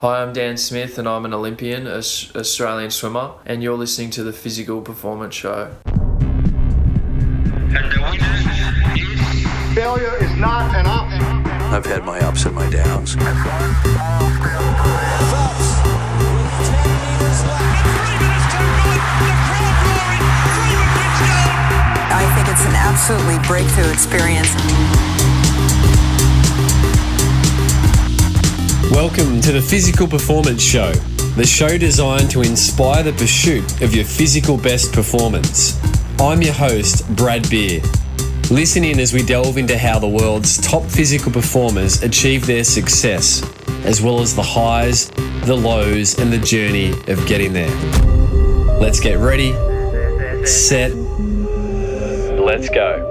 Hi, I'm Dan Smith and I'm an Olympian, Australian swimmer, and you're listening to the Physical Performance Show. And the winner is... Failure is not an option. I've had my ups and my downs. Phelps with 10 meters left. 3 minutes too good. The crowd roaring. Freeman wins gold. I think it's an absolutely breakthrough experience. Welcome to the Physical Performance Show, the show designed to inspire the pursuit of your physical best performance. I'm your host, Brad Beer. Listen in as we delve into how the world's top physical performers achieve their success, as well as the highs, the lows, and the journey of getting there. Let's get ready, set, let's go.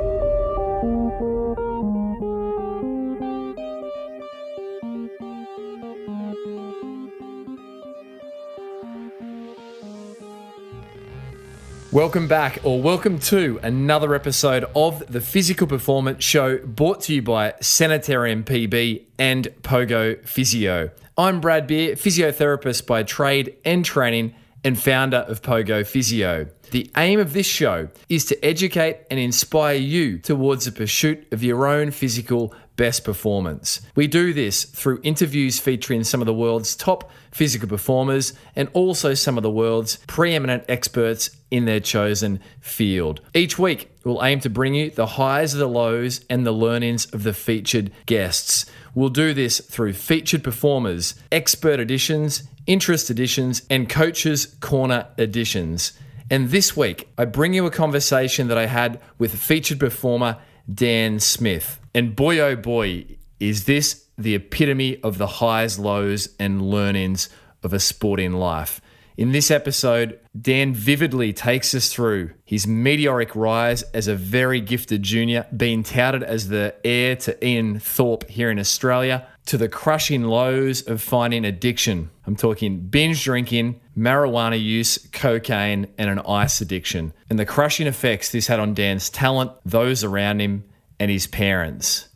Welcome back, or welcome to another episode of the Physical Performance Show, brought to you by Sanitarium PB and Pogo Physio. I'm Brad Beer, physiotherapist by trade and training, and founder of Pogo Physio. The aim of this show is to educate and inspire you towards the pursuit of your own physical best performance. We do this through interviews featuring some of the world's top physical performers and also some of the world's preeminent experts in their chosen field. Each week, we'll aim to bring you the highs, the lows, and the learnings of the featured guests. We'll do this through featured performers, expert editions, interest editions, and coaches' corner editions. And this week, I bring you a conversation that I had with featured performer Dan Smith. And boy, oh boy, is this the epitome of the highs, lows, and learnings of a sporting life. In this episode, Dan vividly takes us through his meteoric rise as a very gifted junior, being touted as the heir to Ian Thorpe here in Australia, to the crushing lows of finding addiction. I'm talking binge drinking, marijuana use, cocaine, and an ice addiction, and the crushing effects this had on Dan's talent, those around him, and his parents.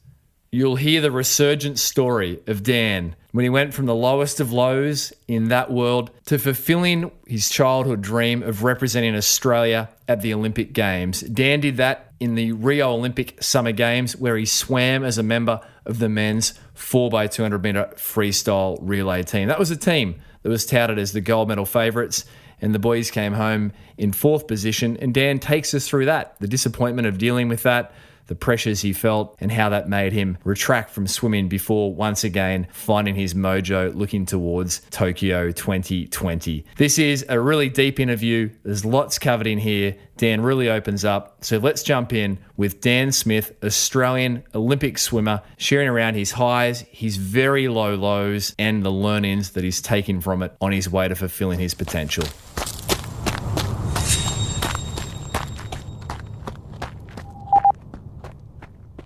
You'll hear the resurgent story of Dan when he went from the lowest of lows in that world to fulfilling his childhood dream of representing Australia at the Olympic Games. Dan did that in the Rio Olympic Summer Games, where he swam as a member of the men's 4x200 meter freestyle relay team. That was a team that was touted as the gold medal favourites, and the boys came home in fourth position. And Dan takes us through that, the disappointment of dealing with that, the pressures he felt, and how that made him retract from swimming before once again finding his mojo looking towards Tokyo 2020. This is a really deep interview. There's lots covered in here. Dan really opens up. So let's jump in with Dan Smith, Australian Olympic swimmer, sharing around his highs, his very low lows, and the learnings that he's taken from it on his way to fulfilling his potential.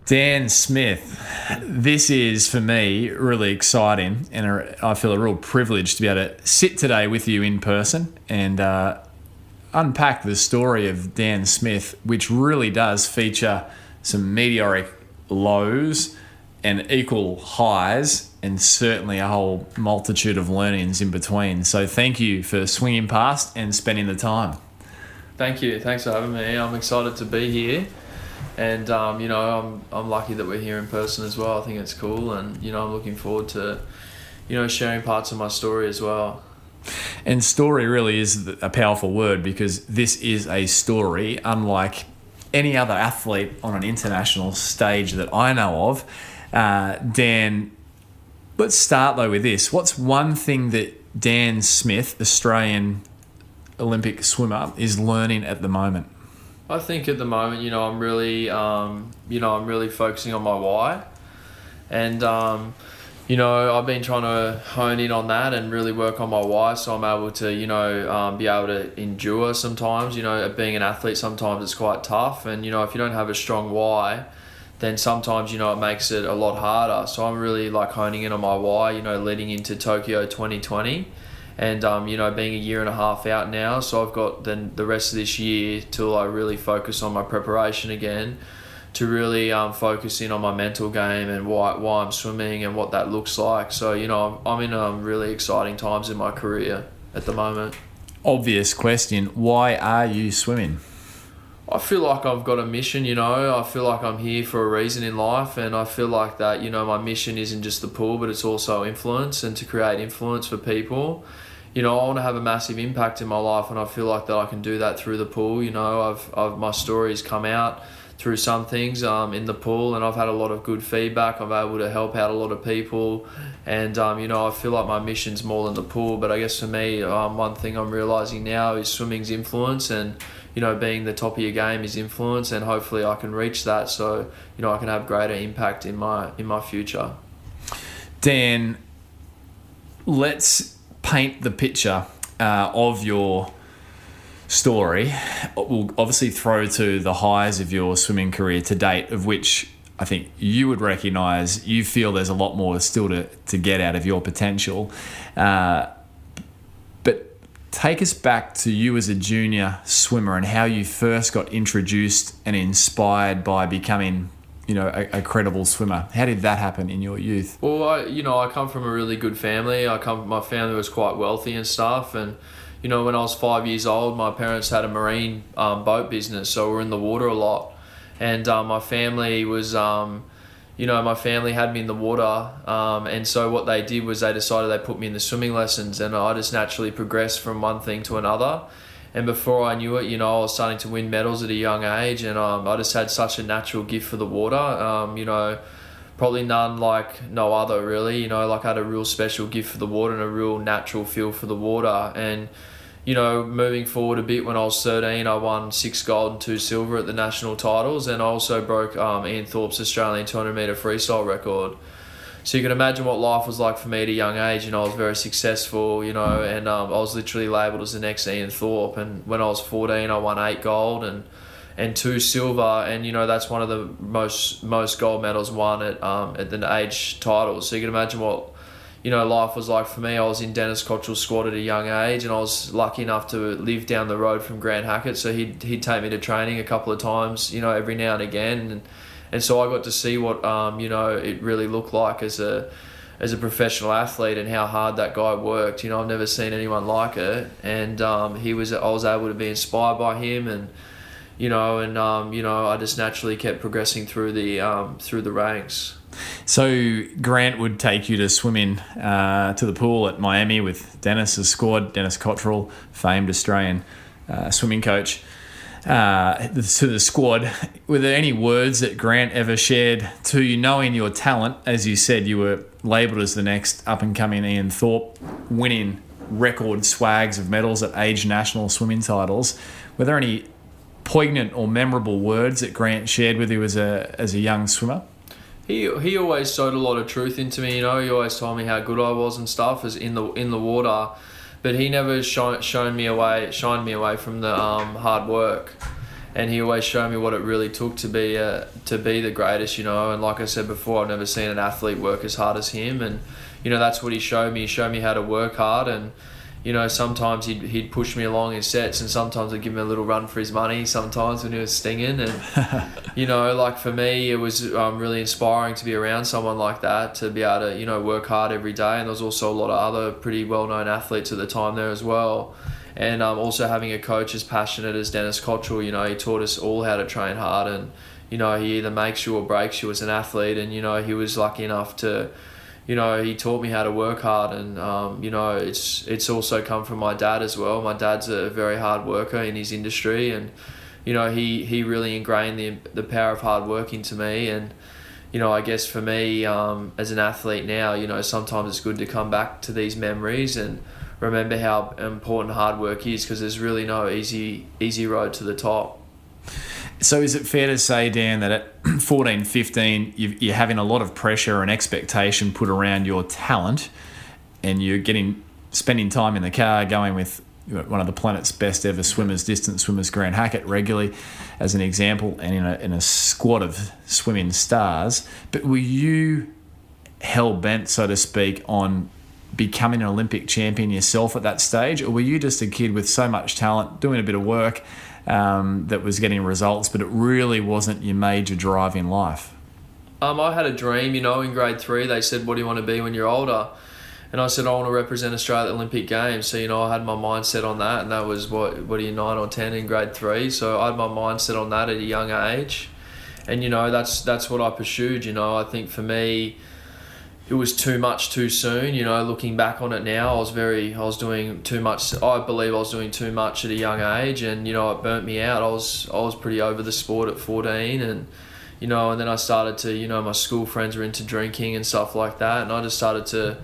Dan Smith, this is for me really exciting, and I feel a real privilege to be able to sit today with you in person and unpack the story of Dan Smith, which really does feature some meteoric lows and equal highs, and certainly a whole multitude of learnings in between. So thank you for swinging past and spending the time. Thank you. Thanks for having me. I'm excited to be here. And, I'm lucky that we're here in person as well. I think it's cool. And, I'm looking forward to, sharing parts of my story as well. And story really is a powerful word, because this is a story unlike any other athlete on an international stage that I know of. Dan, let's start though with this. What's one thing that Dan Smith, Australian Olympic swimmer, is learning at the moment? I think at the moment, I'm really focusing on my why, and I've been trying to hone in on that and really work on my why, so I'm able to, be able to endure sometimes. Being an athlete, sometimes it's quite tough, and if you don't have a strong why, then sometimes it makes it a lot harder. So I'm really honing in on my why, leading into Tokyo 2020. And, being a year and a half out now, so I've got then the rest of this year till I really focus on my preparation again really focus in on my mental game and why I'm swimming and what that looks like. So, you know, I'm in really exciting times in my career at the moment. Obvious question, why are you swimming? I feel like I've got a mission, you know. I feel like I'm here for a reason in life, and I feel like that, you know, my mission isn't just the pool, but it's also influence and to create influence for people. You know, I want to have a massive impact in my life, and I feel like that I can do that through the pool. You know, my stories come out through some things in the pool, and I've had a lot of good feedback. I'm able to help out a lot of people, and you know, I feel like my mission's more than the pool. But I guess for me, one thing I'm realizing now is swimming's influence, and you know, being the top of your game is influence, and hopefully I can reach that, so you know, I can have greater impact in my future. Dan, let's paint the picture of your story. We'll obviously throw to the highs of your swimming career to date, of which I think you would recognise you feel there's a lot more still to get out of your potential. But take us back to you as a junior swimmer and how you first got introduced and inspired by becoming, you know, a credible swimmer. How did that happen in your youth? Well, I come from a really good family. My family was quite wealthy and stuff, and you know, when I was 5 years old, my parents had a marine boat business, so we're in the water a lot. And my family was, my family had me in the water. And so what they did was they decided they put me in the swimming lessons, and I just naturally progressed from one thing to another. And before I knew it, you know, I was starting to win medals at a young age, and I just had such a natural gift for the water. You know, probably none like no other, really. You know, like I had a real special gift for the water and a real natural feel for the water. And you know, moving forward a bit, when I was 13, I won 6 gold and 2 silver at the national titles, and I also broke Ian Thorpe's Australian 200 metre freestyle record. So you can imagine what life was like for me at a young age. You know, I was very successful, you know, and I was literally labelled as the next Ian Thorpe. And when I was 14, I won 8 gold and 2 silver, and you know, that's one of the most gold medals won at the age titles. So you can imagine what, you know, life was like for me. I was in Dennis Cottrell's squad at a young age, and I was lucky enough to live down the road from Grant Hackett, so he'd take me to training a couple of times, you know, every now and again, and so I got to see what you know, it really looked like as a professional athlete and how hard that guy worked. You know, I've never seen anyone like it, and I was able to be inspired by him, and you know, I just naturally kept progressing through the ranks. So Grant would take you to swim in to the pool at Miami with Dennis's squad, Dennis Cottrell, famed Australian swimming coach, to the squad. Were there any words that Grant ever shared to you, knowing your talent? As you said, you were labelled as the next up-and-coming Ian Thorpe, winning record swags of medals at age national swimming titles. Were there any poignant or memorable words that Grant shared with you as a young swimmer? He always showed a lot of truth into me, you know. He always told me how good I was and stuff as in the water, but he never shined me away from the hard work, and he always showed me what it really took to be the greatest, you know. And like I said before, I've never seen an athlete work as hard as him, and you know, that's what he showed me. He showed me how to work hard, and you know, sometimes he'd push me along in sets, and sometimes I'd give him a little run for his money sometimes when he was stinging. And you know, like for me, it was really inspiring to be around someone like that, to be able to, you know, work hard every day. And there was also a lot of other pretty well-known athletes at the time there as well. And also having a coach as passionate as Dennis Cottrell, you know, he taught us all how to train hard, and you know, he either makes you or breaks you as an athlete. And you know, he was lucky enough to, you know, he taught me how to work hard, and you know, it's also come from my dad as well. My dad's a very hard worker in his industry, and you know, he really ingrained the power of hard work into me. And you know, I guess for me as an athlete now, you know, sometimes it's good to come back to these memories and remember how important hard work is, because there's really no easy road to the top. So is it fair to say, Dan, that at 14, 15, you're having a lot of pressure and expectation put around your talent, and you're spending time in the car going with one of the planet's best ever swimmers, distance swimmers, Grant Hackett, regularly as an example, and in a squad of swimming stars. But were you hell-bent, so to speak, on becoming an Olympic champion yourself at that stage, or were you just a kid with so much talent, doing a bit of work that was getting results, but it really wasn't your major drive in life? I had a dream, in grade 3. They said, what do you want to be when you're older? And I said, I want to represent Australia at the Olympic Games. So, I had my mind set on that, and that was, what are you, 9 or 10 in grade 3? So I had my mind set on that at a young age. And, that's what I pursued, I think for me, it was too much too soon. Looking back on it now, I was doing too much. I believe I was doing too much at a young age, and it burnt me out. I was pretty over the sport at 14, and and then I started to, my school friends were into drinking and stuff like that, and I just started to,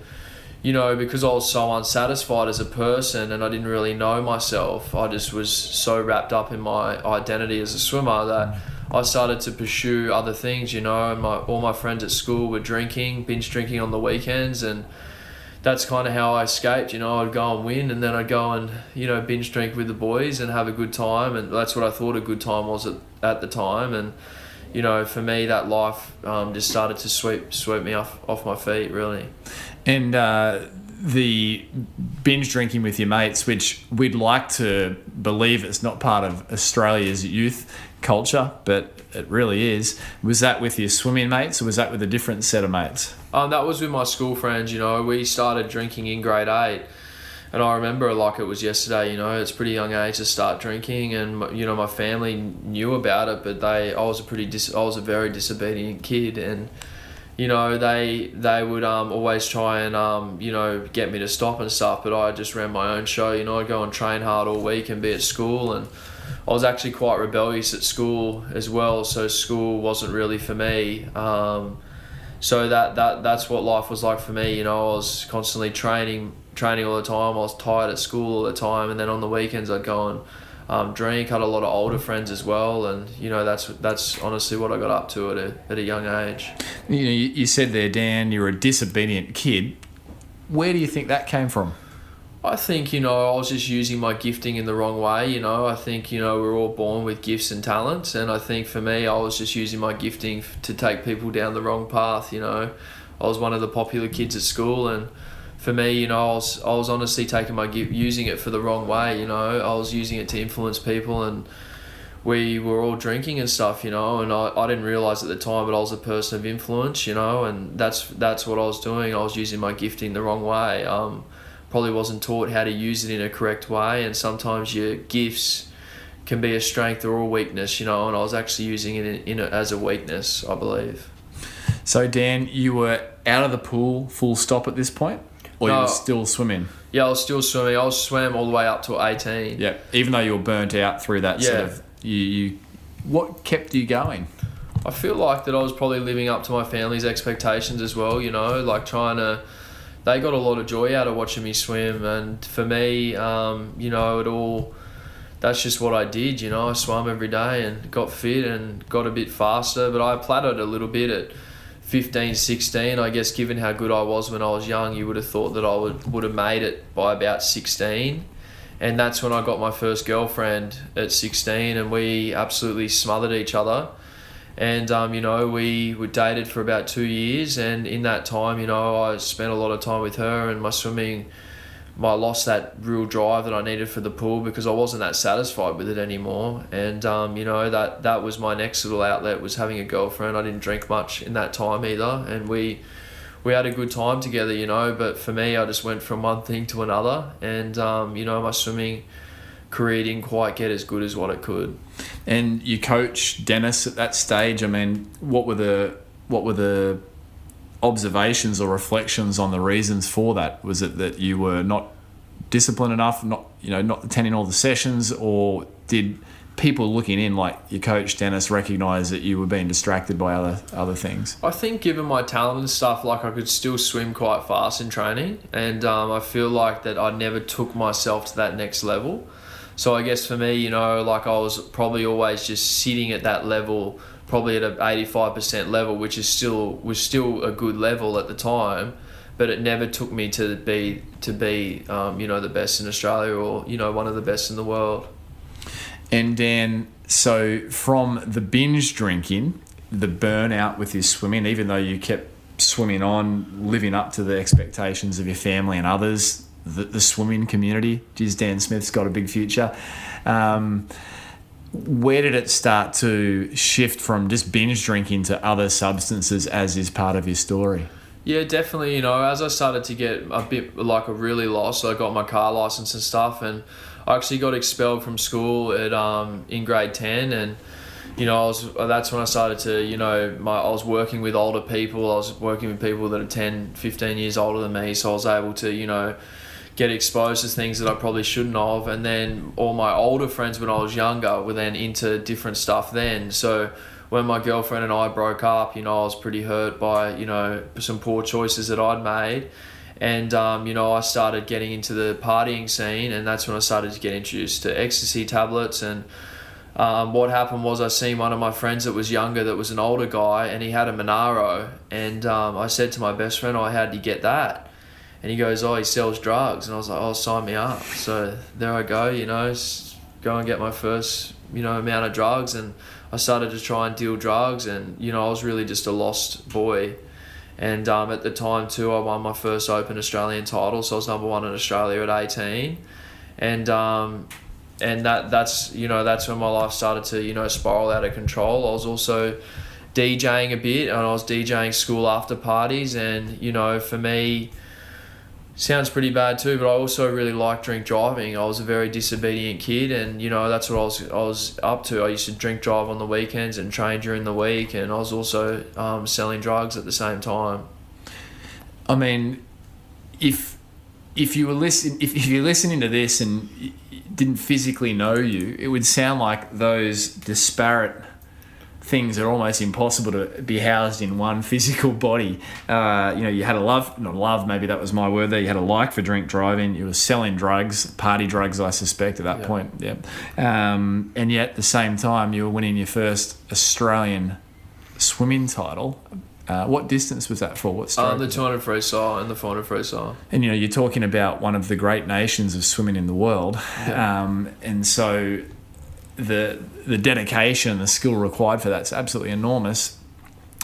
because I was so unsatisfied as a person and I didn't really know myself. I just was so wrapped up in my identity as a swimmer that I started to pursue other things, and all my friends at school were drinking, binge drinking on the weekends, and that's kind of how I escaped. I'd go and win, and then I'd go and, binge drink with the boys and have a good time, and that's what I thought a good time was at the time. And, for me, that life just started to sweep me off my feet, really. And the binge drinking with your mates, which we'd like to believe it's not part of Australia's youth culture, but it really is. Was that with your swimming mates, or was that with a different set of mates? That was with my school friends. We started drinking in grade 8, and I remember like it was yesterday. It's a pretty young age to start drinking, and my family knew about it, but I was a very disobedient kid, and they would always try and get me to stop and stuff, but I just ran my own show. I'd go and train hard all week and be at school, and I was actually quite rebellious at school as well, so school wasn't really for me. So that's what life was like for me. I was constantly training all the time. I was tired at school all the time, and then on the weekends I'd go and drink. I had a lot of older friends as well, and that's honestly what I got up to at a young age. You said there, Dan, you're a disobedient kid. Where do you think that came from? I think, I was just using my gifting in the wrong way. I think, we're all born with gifts and talents, and I think for me, I was just using my gifting to take people down the wrong path. I was one of the popular kids at school, and for me, I was honestly taking my gift, using it for the wrong way. I was using it to influence people, and we were all drinking and stuff, and I didn't realise at the time, but I was a person of influence, and that's what I was doing. I was using my gifting the wrong way. Probably wasn't taught how to use it in a correct way, and sometimes your gifts can be a strength or a weakness, and I was actually using it as a weakness, I believe. So Dan, you were out of the pool full stop at this point, or you were still swimming? Yeah, I was still swimming. I swam all the way up to 18. Yeah, even though you were burnt out through that sort of, what kept you going? I feel like that I was probably living up to my family's expectations as well, like trying to. They got a lot of joy out of watching me swim, and for me, that's just what I did, I swam every day and got fit and got a bit faster, but I plateaued a little bit at 15, 16. I guess given how good I was when I was young, you would have thought that I would have made it by about 16, and that's when I got my first girlfriend at 16, and we absolutely smothered each other. And, we were dated for about 2 years, and in that time, I spent a lot of time with her, and my swimming, I lost that real drive that I needed for the pool because I wasn't that satisfied with it anymore. And, that was my next little outlet, was having a girlfriend. I didn't drink much in that time either, and we had a good time together, but for me, I just went from one thing to another, and, my swimming career didn't quite get as good as what it could. And you coach Dennis at that stage. I mean, what were the observations or reflections on the reasons for that? Was it that you were not disciplined enough, not attending all the sessions, or did people looking in, like your coach Dennis, recognise that you were being distracted by other things? I think given my talent and stuff, like I could still swim quite fast in training, and I feel like that I never took myself to that next level. So I guess for me, like I was probably always just sitting at that level, probably at an 85% level, which was still a good level at the time, but it never took me to be the best in Australia or one of the best in the world. And Dan, so from the binge drinking, the burnout with your swimming, even though you kept swimming on, living up to the expectations of your family and others, the swimming community. Geez, Dan Smith's got a big future. Where did it start to shift from just binge drinking to other substances, as is part of your story? Yeah, definitely. You know, as I started to get a bit really lost, I got my car license and stuff, and I actually got expelled from school at in grade 10, and you know, that's when I started to, you know, I was working with older people. I was working with people that are 10, 15 years older than me, so I was able to, you know, get exposed to things that I probably shouldn't have. And then all my older friends when I was younger were then into different stuff then. So when my girlfriend and I broke up, you know, I was pretty hurt by, you know, some poor choices that I'd made. And, you know, I started getting into the partying scene, and that's when I started to get introduced to ecstasy tablets. And what happened was I seen one of my friends that was younger, that was an older guy, and he had a Monaro. And I said to my best friend, "Oh, how did you get that?" And he goes, "Oh, he sells drugs." And I was like, "Oh, sign me up." So there I go, you know, go and get my first, you know, amount of drugs. And I started to try and deal drugs, and, you know, I was really just a lost boy. And at the time too, I won my first Open Australian title, so I was number 1 in Australia at 18. And that's, you know, that's when my life started to, you know, spiral out of control. I was also DJing a bit, and I was DJing school after parties. And, you know, for me, sounds pretty bad too, but I also really liked drink driving. I was a very disobedient kid, and, you know, that's what I was up to. I used to drink drive on the weekends and train during the week, and I was also selling drugs at the same time. I mean, if you're listening to this and didn't physically know you, it would sound like those disparate things are almost impossible to be housed in one physical body. You know, you had maybe that was my word there. You had a like for drink driving. You were selling drugs, party drugs, I suspect, at that point. Yeah. And yet at the same time, you were winning your first Australian swimming title. What distance was that for? What stroke? The 200 freestyle and the 400 freestyle. And, you know, you're talking about one of the great nations of swimming in the world. Yeah. And so the dedication and the skill required for that's absolutely enormous.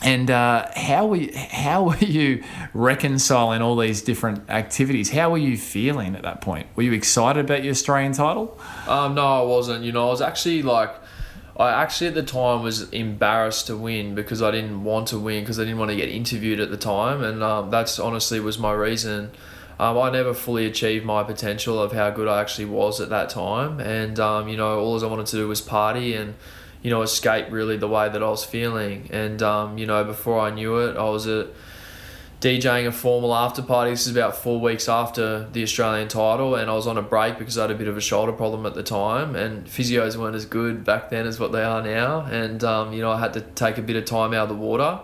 And how were you reconciling all these different activities? How were you feeling at that point? Were you excited about your Australian title? No, I wasn't. You know, I actually at the time was embarrassed to win, because I didn't want to win, because I didn't want to get interviewed at the time. And that's honestly was my reason. I never fully achieved my potential of how good I actually was at that time. And, you know, all I wanted to do was party and, you know, escape really the way that I was feeling. And, you know, before I knew it, I was DJing a formal after party. This is about 4 weeks after the Australian title, and I was on a break because I had a bit of a shoulder problem at the time, and physios weren't as good back then as what they are now. And, you know, I had to take a bit of time out of the water.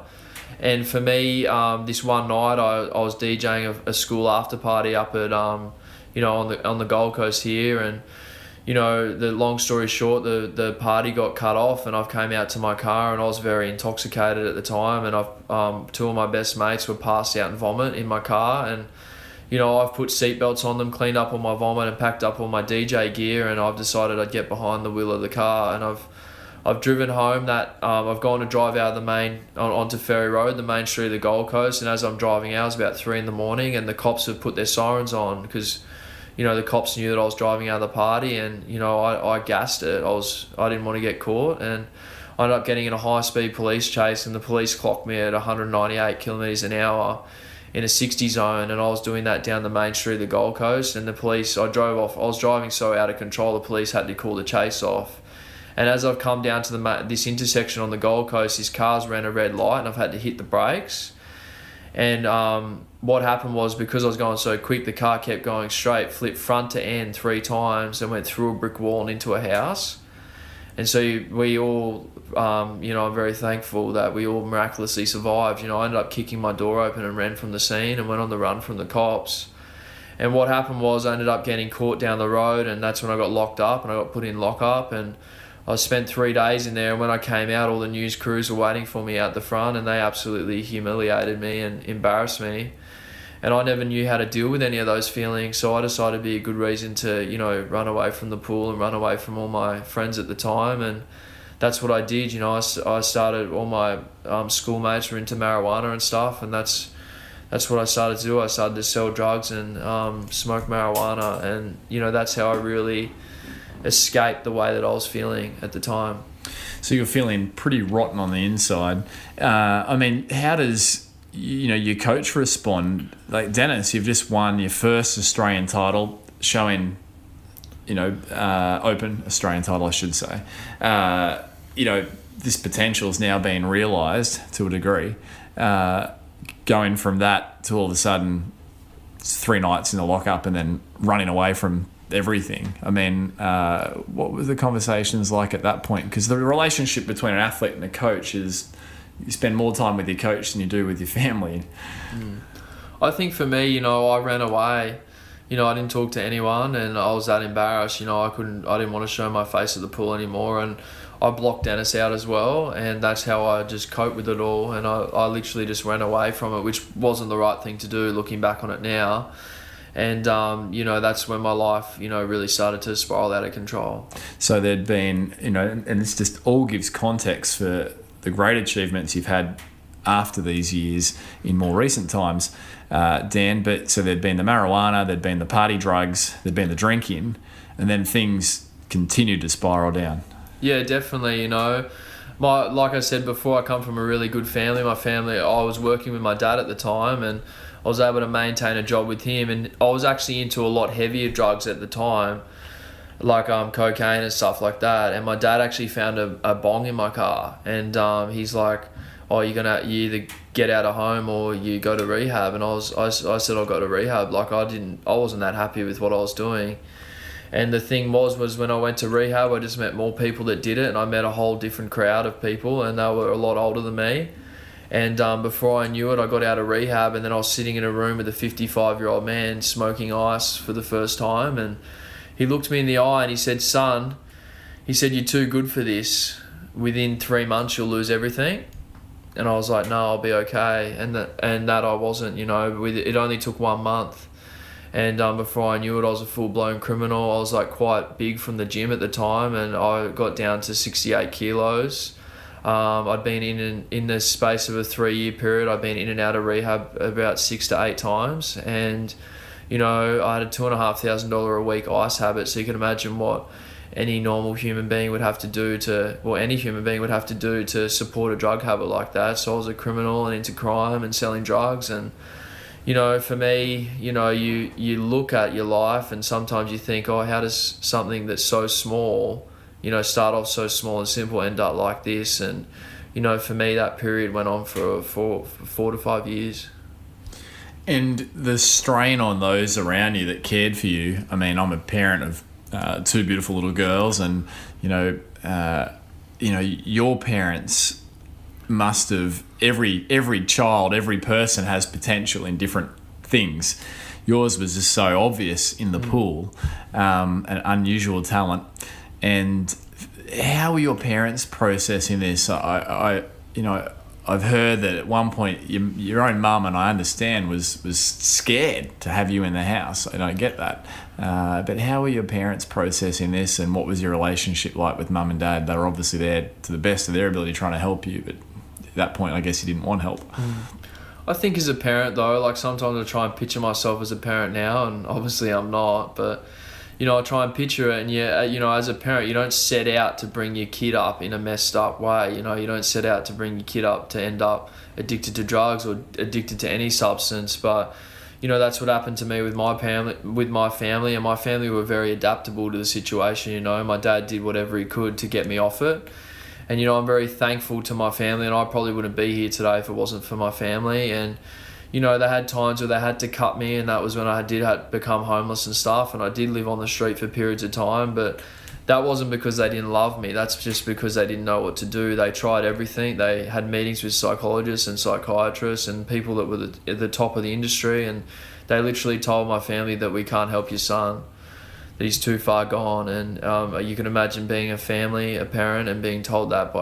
And for me, this one night, I was DJing a school after party up at, you know, on the Gold Coast here. And, you know, the long story short, the party got cut off, and I've came out to my car, and I was very intoxicated at the time. And I've 2 of my best mates were passed out and vomit in my car. And, you know, I've put seatbelts on them, cleaned up all my vomit, and packed up all my DJ gear. And I've decided I'd get behind the wheel of the car, and I've driven home. I've gone to drive out of the main onto Ferry Road, the main street of the Gold Coast, and as I'm driving out, it was about 3 a.m, and the cops have put their sirens on because, you know, the cops knew that I was driving out of the party. And, you know, I gassed it. I didn't want to get caught, and I ended up getting in a high-speed police chase, and the police clocked me at 198 kilometres an hour in a 60 zone, and I was doing that down the main street of the Gold Coast. And the police, I was driving so out of control, the police had to call the chase off. And as I've come down to this intersection on the Gold Coast, this car's ran a red light, and I've had to hit the brakes. And what happened was, because I was going so quick, the car kept going straight, flipped front to end 3 times, and went through a brick wall and into a house. And so we all, you know, I'm very thankful that we all miraculously survived. You know, I ended up kicking my door open and ran from the scene and went on the run from the cops. And what happened was I ended up getting caught down the road, and that's when I got locked up, and I got put in lockup. And I spent 3 days in there, and when I came out, all the news crews were waiting for me out the front, and they absolutely humiliated me and embarrassed me. And I never knew how to deal with any of those feelings, so I decided it'd be a good reason to, you know, run away from the pool and run away from all my friends at the time. And that's what I did. You know, I started, all my schoolmates were into marijuana and stuff, and that's what I started to do. I started to sell drugs and smoke marijuana, and you know, that's how I really escaped the way that I was feeling at the time. So you're feeling pretty rotten on the inside. I mean, how does your coach respond? Like, Dennis, you've just won your first Australian title, showing, open Australian title, I should say. This potential is now being realised to a degree. Going from that to all of a sudden 3 nights in the lockup and then running away from everything. I mean, what were the conversations like at that point? Because the relationship between an athlete and a coach is, you spend more time with your coach than you do with your family. I think for me, I ran away. I didn't talk to anyone, and I was that embarrassed. I didn't want to show my face at the pool anymore, and I blocked Dennis out as well, and that's how I just coped with it all. And I literally just ran away from it, which wasn't the right thing to do looking back on it now. And, that's when my life, really started to spiral out of control. So there'd been, and this just all gives context for the great achievements you've had after these years in more recent times, Dan. But so there'd been the marijuana, there'd been the party drugs, there'd been the drinking, and then things continued to spiral down. Yeah, definitely. Like I said before, I come from a really good family. I was working with my dad at the time, and I was able to maintain a job with him, and I was actually into a lot heavier drugs at the time, like cocaine and stuff like that. And my dad actually found a bong in my car, and he's like, "Oh, you either get out of home or you go to rehab." And I said I'll go to rehab. Like, I wasn't that happy with what I was doing. And the thing was when I went to rehab, I just met more people that did it, and I met a whole different crowd of people, and they were a lot older than me. And before I knew it, I got out of rehab, and then I was sitting in a room with a 55-year-old man smoking ice for the first time. And he looked me in the eye and he said, "Son," he said, "you're too good for this. Within 3 months, you'll lose everything." And I was like, "No, I'll be okay." And that I wasn't, it only took 1 month. And before I knew it, I was a full-blown criminal. I was like quite big from the gym at the time, and I got down to 68 kilos. I'd been in the space of a 3-year period. I'd been in and out of rehab about 6 to 8 times, and I had a $2,500 a week ice habit. So you can imagine what any normal human being would have to do any human being would have to do to support a drug habit like that. So I was a criminal and into crime and selling drugs. And for me, you look at your life and sometimes you think, oh, how does something that's so small, start off so small and simple, end up like this? And, for me, that period went on for 4 to 5 years. And the strain on those around you that cared for you. I mean, I'm a parent of 2 beautiful little girls, and, your parents must have, every child, every person has potential in different things. Yours was just so obvious in the pool, an unusual talent. And how were your parents processing this? I've heard that at one point your own mum, and I understand, was scared to have you in the house. I don't get that. But how were your parents processing this, and what was your relationship like with mum and dad? They were obviously there to the best of their ability trying to help you, but at that point I guess you didn't want help. I think as a parent though, like sometimes I try and picture myself as a parent now, and obviously I'm not, but I try and picture it, and as a parent, you don't set out to bring your kid up in a messed up way. You don't set out to bring your kid up to end up addicted to drugs or addicted to any substance. But, that's what happened to me with my family, and my family were very adaptable to the situation. My dad did whatever he could to get me off it. And, I'm very thankful to my family, and I probably wouldn't be here today if it wasn't for my family. And, they had times where they had to cut me, and that was when I did become homeless and stuff, and I did live on the street for periods of time. But that wasn't because they didn't love me. That's just because they didn't know what to do. They tried everything. They had meetings with psychologists and psychiatrists and people that were at the top of the industry, and they literally told my family that we can't help your son, that he's too far gone. And you can imagine being a parent, and being told that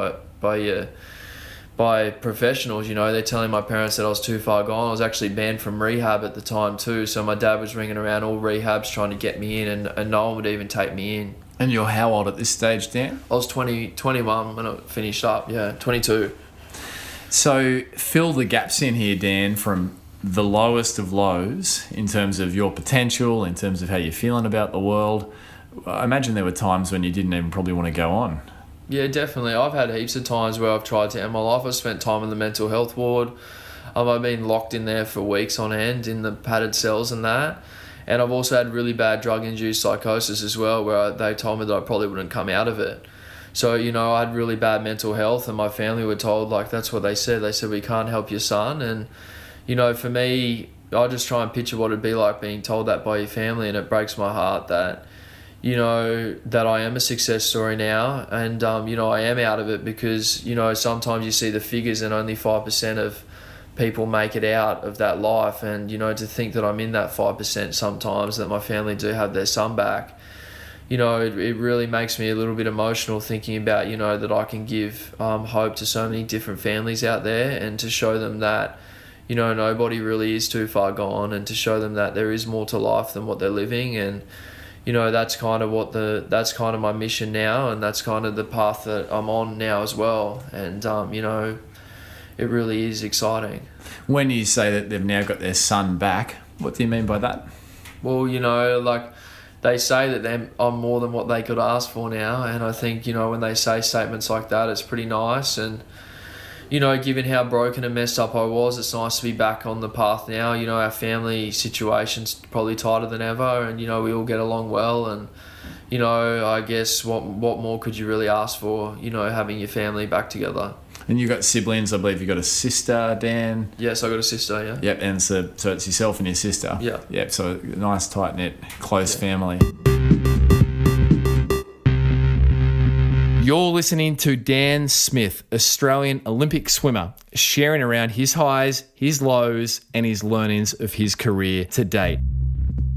by professionals. They're telling my parents that I was too far gone. I was actually banned from rehab at the time too, so my dad was ringing around all rehabs trying to get me in, and no one would even take me in. And you're how old at this stage, Dan? I was 21 when I finished up. Yeah, 22. So fill the gaps in here, Dan, from the lowest of lows in terms of your potential, in terms of how you're feeling about the world. I imagine there were times when you didn't even probably want to go on. Yeah, definitely. I've had heaps of times where I've tried to end my life. I've spent time in the mental health ward. I've been locked in there for weeks on end in the padded cells and that. And I've also had really bad drug-induced psychosis as well, where they told me that I probably wouldn't come out of it. So, I had really bad mental health, and my family were told, that's what they said. They said, we can't help your son. And, for me, I just try and picture what it'd be like being told that by your family, and it breaks my heart that, that I am a success story now. And, I am out of it because, sometimes you see the figures and only 5% of people make it out of that life, and to think that I'm in that 5% sometimes, that my family do have their son back, it really makes me a little bit emotional thinking about that I can give hope to so many different families out there, and to show them that nobody really is too far gone, and to show them that there is more to life than what they're living. And that's kind of my mission now, and that's kind of the path that I'm on now as well. And it really is exciting. When you say that they've now got their son back, what do you mean by that? Well, they say that I'm more than what they could ask for now. And I think, when they say statements like that, it's pretty nice. And, given how broken and messed up I was, it's nice to be back on the path now. Our family situation's probably tighter than ever, and, we all get along well. And, I guess what more could you really ask for, having your family back together? And you've got siblings, I believe you've got a sister, Dan. Yes, I got a sister, yeah. Yep, and so it's yourself and your sister. Yeah. Yep, so a nice, tight-knit, close family. You're listening to Dan Smith, Australian Olympic swimmer, sharing around his highs, his lows, and his learnings of his career to date.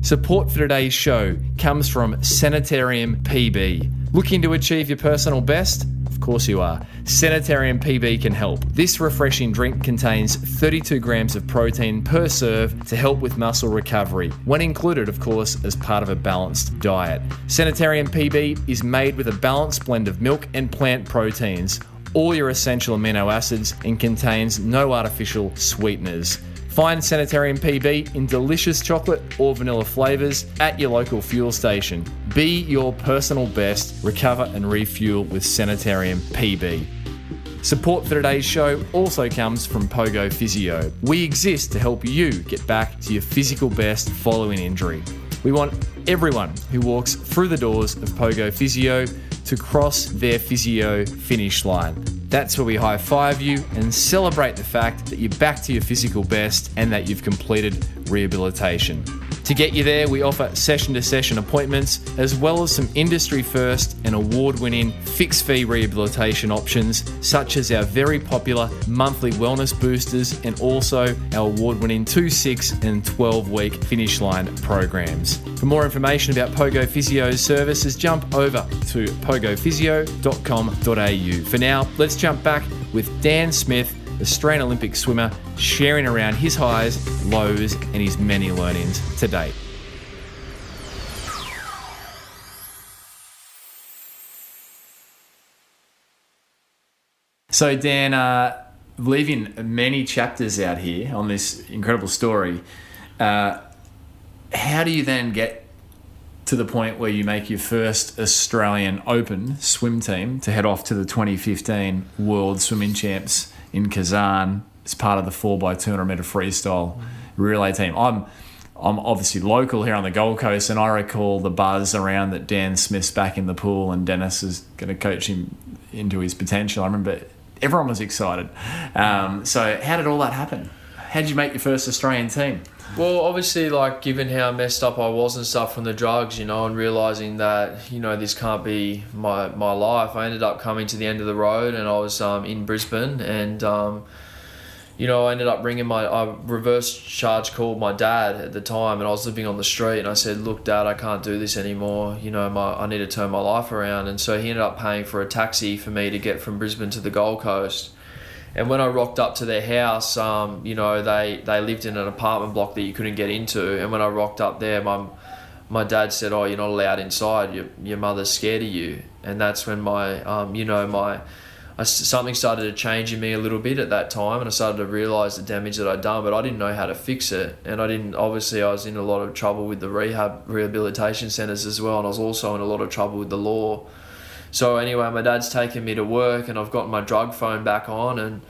Support for today's show comes from Sanitarium PB. Looking to achieve your personal best? Of course you are. Sanitarium PB can help. This refreshing drink contains 32 grams of protein per serve to help with muscle recovery, when included, of course, as part of a balanced diet. Sanitarium PB is made with a balanced blend of milk and plant proteins, all your essential amino acids, and contains no artificial sweeteners. Find Sanitarium PB in delicious chocolate or vanilla flavours at your local fuel station. Be your personal best. Recover and refuel with Sanitarium PB. Support for today's show also comes from Pogo Physio. We exist to help you get back to your physical best following injury. We want everyone who walks through the doors of Pogo Physio to cross their physio finish line. That's where we high-five you and celebrate the fact that you're back to your physical best and that you've completed rehabilitation. To get you there, we offer session-to-session appointments, as well as some industry-first and award-winning fixed-fee rehabilitation options, such as our very popular monthly wellness boosters and also our award-winning 2, 6 and 12-week finish line programs. For more information about Pogo Physio's services, jump over to pogophysio.com.au. For now, let's jump back with Dan Smith, Australian Olympic swimmer, sharing around his highs, lows, and his many learnings to date. So Dan, leaving many chapters out here on this incredible story, how do you then get to the point where you make your first Australian Open swim team to head off to the 2015 World Swimming Champs in Kazan as part of the 4x200 metre freestyle relay team? I'm obviously local here on the Gold Coast, and I recall the buzz around that Dan Smith's back in the pool and Dennis is going to coach him into his potential. I remember everyone was excited. So how did all that happen? How did you make your first Australian team? Well, obviously, given how messed up I was and stuff from the drugs, and realising that, this can't be my life, I ended up coming to the end of the road, and I was in Brisbane, and, I ended up ringing I reverse charge called my dad at the time, and I was living on the street, and I said, look, Dad, I can't do this anymore, I need to turn my life around. And so he ended up paying for a taxi for me to get from Brisbane to the Gold Coast. And when I rocked up to their house, they lived in an apartment block that you couldn't get into. And when I rocked up there, my my dad said, "Oh, you're not allowed inside. Your mother's scared of you." And that's when something started to change in me a little bit at that time, and I started to realise the damage that I'd done, but I didn't know how to fix it. And I was in a lot of trouble with the rehabilitation centres as well, and I was also in a lot of trouble with the law. So anyway, my dad's taken me to work, and I've got my drug phone back on, and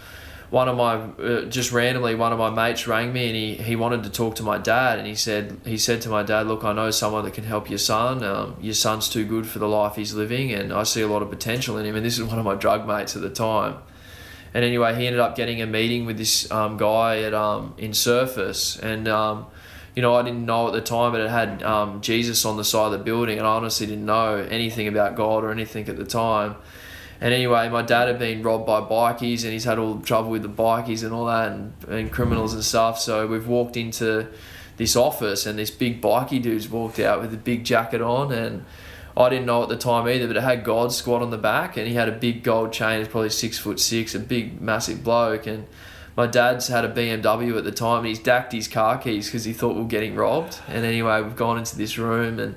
just randomly one of my mates rang me, and he wanted to talk to my dad, and he said to my dad, "Look, I know someone that can help your son. Your son's too good for the life he's living, and I see a lot of potential in him." And this is one of my drug mates at the time. And anyway, he ended up getting a meeting with this guy in Surface, and I didn't know at the time, but it had Jesus on the side of the building, and I honestly didn't know anything about God or anything at the time. And anyway, my dad had been robbed by bikies, and he's had all the trouble with the bikies and all that, and criminals and stuff. So we've walked into this office, and this big bikie dude's walked out with a big jacket on, and I didn't know at the time either, but it had God squat on the back, and he had a big gold chain. He's probably 6'6", a big, massive bloke. And my dad's had a BMW at the time, and he's dacked his car keys because he thought we were getting robbed. And anyway, we've gone into this room, and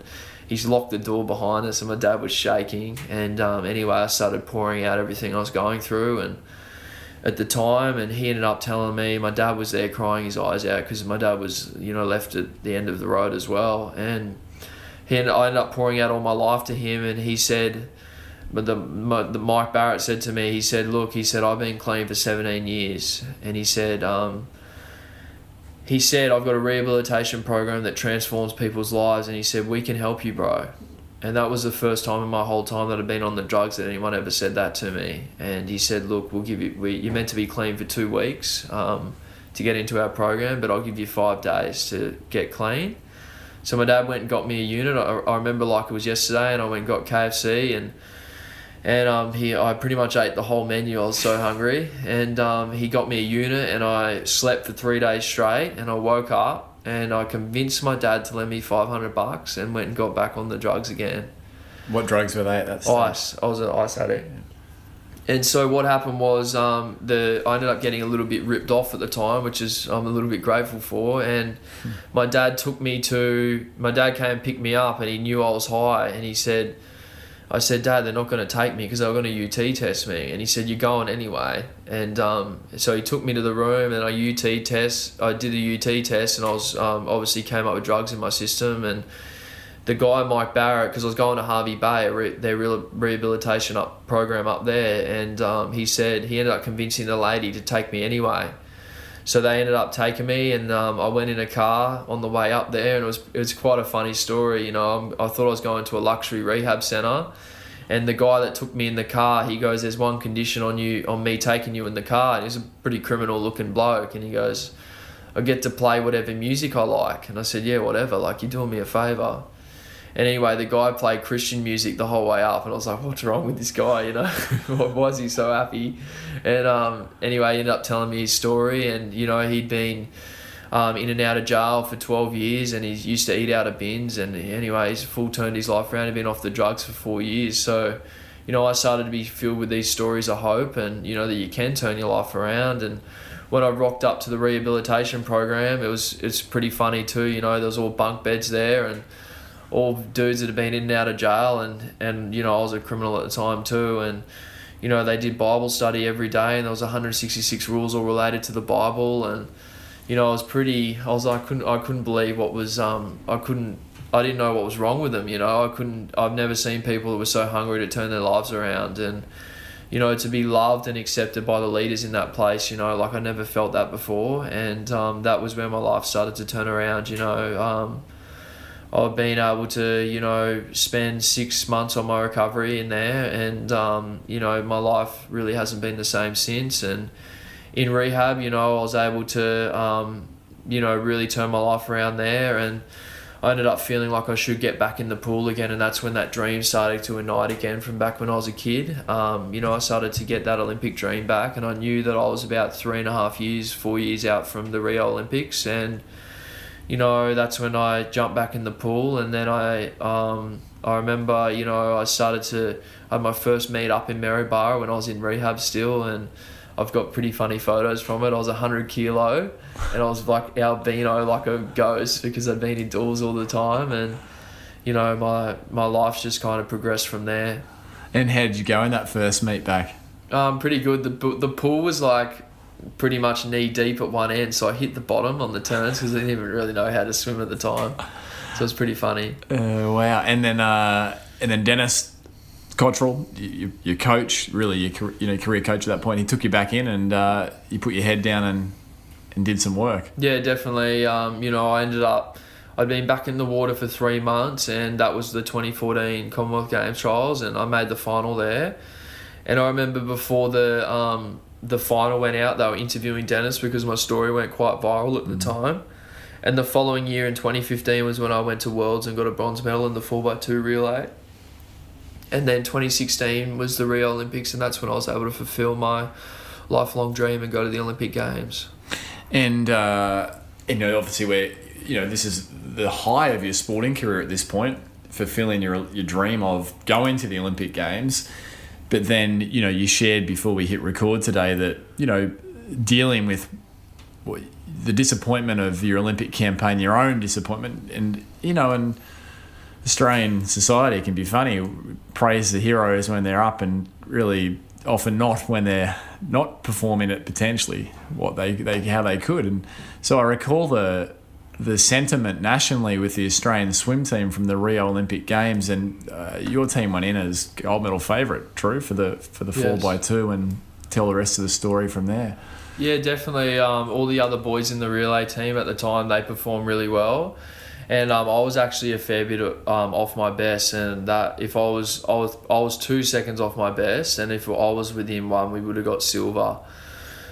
he's locked the door behind us, and my dad was shaking. And anyway, I started pouring out everything I was going through, and at the time, and he ended up telling me, my dad was there crying his eyes out because my dad was, left at the end of the road as well. And I ended up pouring out all my life to him, and he said, but the Mike Barrett said to me, he said, "Look," he said, "I've been clean for 17 years. And he said, "I've got a rehabilitation program that transforms people's lives." And he said, "We can help you, bro." And that was the first time in my whole time that I'd been on the drugs that anyone ever said that to me. And he said, "Look, you're meant to be clean for 2 weeks to get into our program, but I'll give you 5 days to get clean." So my dad went and got me a unit. I remember like it was yesterday, and I went and got KFC, and I pretty much ate the whole menu. I was so hungry, and he got me a unit, and I slept for 3 days straight, and I woke up, and I convinced my dad to lend me $500 and went and got back on the drugs again. What drugs were they at that stage? Ice. I was an ice addict. And so what happened was I ended up getting a little bit ripped off at the time, which is I'm a little bit grateful for. And my dad came and picked me up, and he knew I was high, and I said, "Dad, they're not going to take me because they're going to UT test me." And he said, "You're going anyway." And so he took me to the room, and I did the UT test, and I was obviously came up with drugs in my system. And the guy, Mike Barrett, because I was going to Harvey Bay, their rehabilitation program up there, and he said he ended up convincing the lady to take me anyway. So they ended up taking me, and I went in a car on the way up there, and it was quite a funny story. I thought I was going to a luxury rehab centre, and the guy that took me in the car, he goes, "There's one condition on me taking you in the car." And he's a pretty criminal looking bloke, and he goes, "I get to play whatever music I like." And I said, "Yeah, whatever, like you're doing me a favour." And anyway, the guy played Christian music the whole way up, and I was like, "What's wrong with this guy, Why is he so happy?" And anyway, he ended up telling me his story, and he'd been in and out of jail for 12 years, and he used to eat out of bins, and anyway, he's full turned his life around. He'd been off the drugs for 4 years. So I started to be filled with these stories of hope, and that you can turn your life around. And when I rocked up to the rehabilitation program, it's pretty funny too. There was all bunk beds there, and all dudes that had been in and out of jail, and I was a criminal at the time too, and they did Bible study every day, and there was 166 rules all related to the Bible. And I couldn't believe what was I didn't know what was wrong with them. I've never seen people that were so hungry to turn their lives around, and to be loved and accepted by the leaders in that place, like I never felt that before. And that was when my life started to turn around. I've been able to, spend 6 months on my recovery in there, and, my life really hasn't been the same since. And in rehab, I was able to, really turn my life around there, and I ended up feeling like I should get back in the pool again, and that's when that dream started to ignite again from back when I was a kid. I started to get that Olympic dream back, and I knew that I was about 4 years out from the Rio Olympics, and that's when I jumped back in the pool. And then I remember, I had my first meet up in Maryborough when I was in rehab still, and I've got pretty funny photos from it. I was 100 kilo, and I was like albino like a ghost because I'd been indoors all the time. And you know, my life's just kind of progressed from there. And how did you go in that first meet back? Pretty good. The pool was like pretty much knee deep at one end, so I hit the bottom on the turns because I didn't even really know how to swim at the time. So it was pretty funny. Wow. And then Dennis Cottrell, your coach, really your career coach at that point, he took you back in and you put your head down and did some work. Yeah, definitely. You know, I'd been back in the water for 3 months, and that was the 2014 Commonwealth Games trials, and I made the final there. And I remember before the final went out, they were interviewing Dennis because my story went quite viral at the time. And the following year in 2015 was when I went to Worlds and got a bronze medal in the 4x2 relay. And then 2016 was the Rio Olympics, and that's when I was able to fulfill my lifelong dream and go to the Olympic Games. And you know, obviously this is the high of your sporting career at this point, fulfilling your dream of going to the Olympic Games. But then, you know, you shared before we hit record today that, you know, dealing with the disappointment of your Olympic campaign, your own disappointment, and, you know, and Australian society can be funny. Praise the heroes when they're up and really often not when they're not performing at potentially what how they could. And so I recall the sentiment nationally with the Australian swim team from the Rio Olympic Games, and your team went in as gold medal favourite, true, for the 4x2, and tell the rest of the story from there. Yeah, definitely. All the other boys in the relay team at the time, they performed really well, and I was actually a fair bit off my best, and that if I was 2 seconds off my best, and if I was within one, we would have got silver.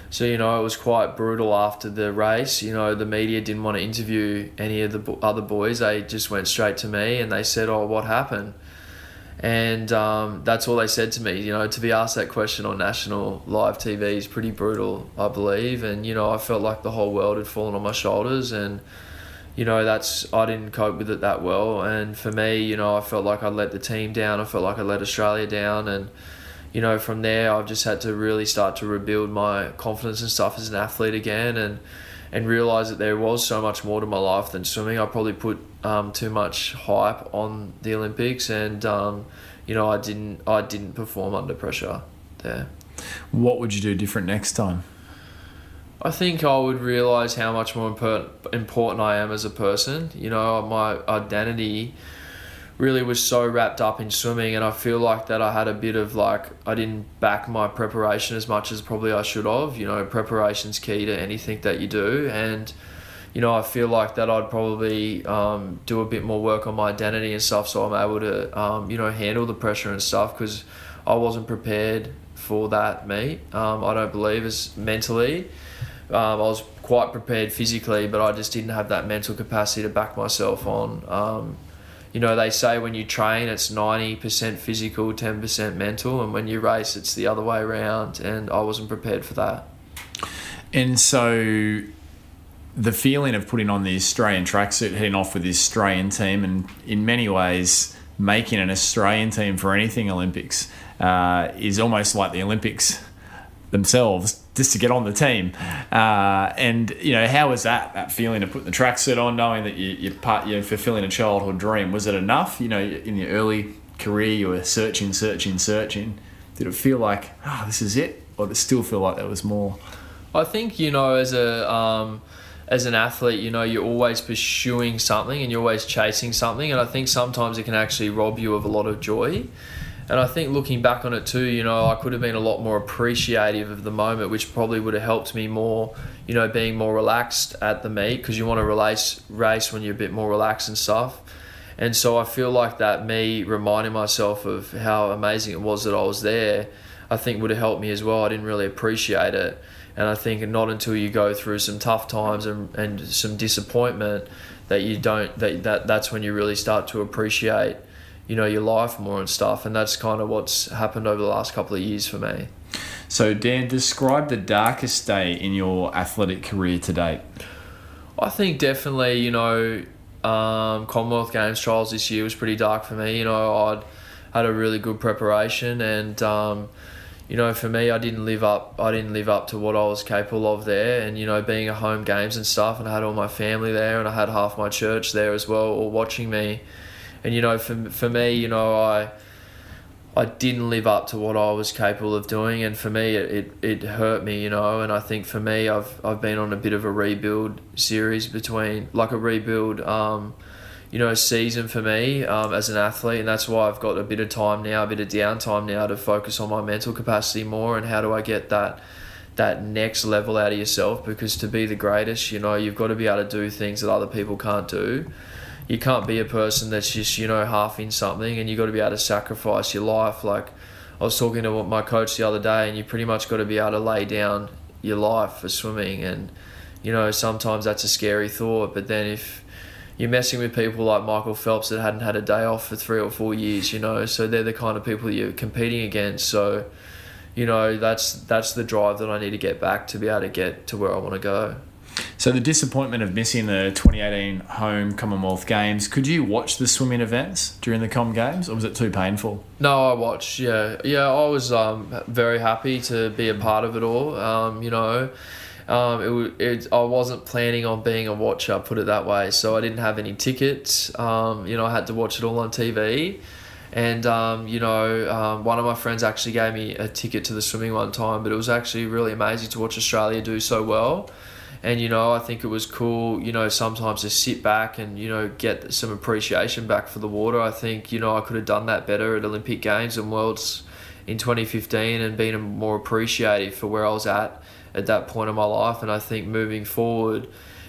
So, you know, it was quite brutal after the race. You know, the media didn't want to interview any of the other boys. They just went straight to me and they said, "Oh, what happened?" And that's all they said to me. You know, to be asked that question on national live TV is pretty brutal, I believe. And, you know, I felt like the whole world had fallen on my shoulders, and, you know, I didn't cope with it that well. And for me, you know, I felt like I let the team down. I felt like I let Australia down, and, you know, from there, I've just had to really start to rebuild my confidence and stuff as an athlete again, and realise that there was so much more to my life than swimming. I probably put too much hype on the Olympics, and you know, I didn't perform under pressure there. What would you do different next time? I think I would realise how much more important I am as a person. You know, my identity really was so wrapped up in swimming, and I feel like that I had a bit of I didn't back my preparation as much as probably I should have. You know, preparation's key to anything that you do, and, you know, I feel like that I'd probably do a bit more work on my identity and stuff, so I'm able to you know, handle the pressure and stuff, because I wasn't prepared for that meet. I don't believe as mentally. I was quite prepared physically, but I just didn't have that mental capacity to back myself on. You know, they say when you train, it's 90% physical, 10% mental, and when you race, it's the other way around, and I wasn't prepared for that. And so the feeling of putting on the Australian tracksuit, heading off with the Australian team, and in many ways making an Australian team for anything Olympics is almost like the Olympics themselves, just to get on the team. And, you know, how was that feeling of putting the tracksuit on, knowing that you're fulfilling a childhood dream? Was it enough? You know, in your early career, you were searching. Did it feel like, this is it? Or did it still feel like there was more? I think, you know, as an athlete, you know, you're always pursuing something and you're always chasing something. And I think sometimes it can actually rob you of a lot of joy. And I think looking back on it too, you know, I could have been a lot more appreciative of the moment, which probably would have helped me more, you know, being more relaxed at the meet, because you want to race when you're a bit more relaxed and stuff. And so I feel like that me reminding myself of how amazing it was that I was there, I think would have helped me as well. I didn't really appreciate it. And I think not until you go through some tough times and some disappointment that's when you really start to appreciate, you know, your life more and stuff. And that's kind of what's happened over the last couple of years for me. So, Dan, describe the darkest day in your athletic career to date. I think definitely, you know, Commonwealth Games trials this year was pretty dark for me. You know, I'd had a really good preparation, and you know, for me, I didn't live up to what I was capable of there. And, you know, being at home games and stuff, and I had all my family there, and I had half my church there as well, all watching me. And, you know, for me, you know, I didn't live up to what I was capable of doing, and for me it hurt me, you know. And I think for me I've been on a bit of a rebuild series between, like a rebuild you know, season for me as an athlete, and that's why I've got a bit of time now, a bit of downtime now to focus on my mental capacity more, and how do I get that next level out of yourself. Because to be the greatest, you know, you've got to be able to do things that other people can't do. You can't be a person that's just, you know, half in something, and you got to be able to sacrifice your life. Like, I was talking to my coach the other day, and you pretty much got to be able to lay down your life for swimming. And, you know, sometimes that's a scary thought, but then if you're messing with people like Michael Phelps that hadn't had a day off for 3 or 4 years, you know, so they're the kind of people you're competing against. So, you know, that's the drive that I need to get back to be able to get to where I want to go. So the disappointment of missing the 2018 home Commonwealth Games, could you watch the swimming events during the Com Games, or was it too painful? No, I watched, yeah. I was very happy to be a part of it all, you know. I wasn't planning on being a watcher, put it that way, so I didn't have any tickets. You know, I had to watch it all on TV. And, you know, one of my friends actually gave me a ticket to the swimming one time, but it was actually really amazing to watch Australia do so well. And, you know, I think it was cool, you know, sometimes to sit back and, you know, get some appreciation back for the water. I think, you know, I could have done that better at Olympic Games and Worlds in 2015 and been more appreciative for where I was at that point in my life. And I think moving forward,